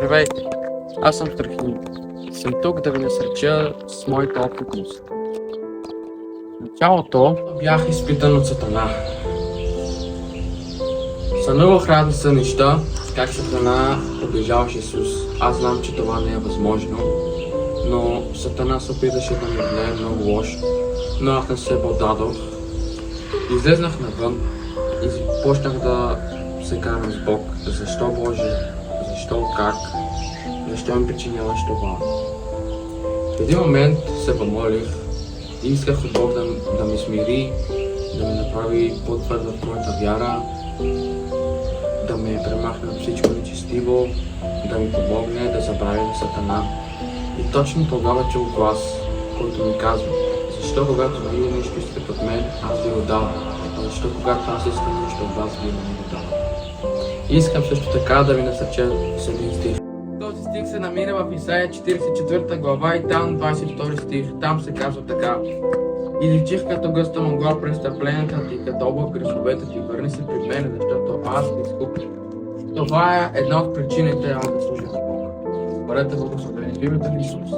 Здравейте, аз съм Страхин и съм тук да ви насърча с моята опитност. В началото бях изпитан от Сатана. Сънувах разни сънища, как Сатана побежаваше Исус. Аз знам, че това не е възможно, но Сатана се опиташе да ми влияе много лошо, но аз не се поддадох. Излезнах навън и почнах да се карам с Бог. Защо Боже? Защо? Как? Защо ми причиняваш това? В един момент се помолих и исках от Бог да ми смири, да ме направи по-твърда в моята вяра, да ме премахне от всичко нечестиво, да ми помогне да забравя Сатана. И точно тогава чух глас, който ми казва: защо когато вие нещо искате от мен, аз ви го давам? Защо когато аз искам нещо от вас, вие не ми го давам? И искам също така да ви насърча с един стих. Този стих се намира в Исаия 44 глава и там 22 стих. Там се казва така: и личих като гъста мъгла престъпленията ти, като облак греховете ти, върни се при мен, защото аз те изкупих. Това е една от причините аз да служа на Бога. Бъдете благословени в името на Исус.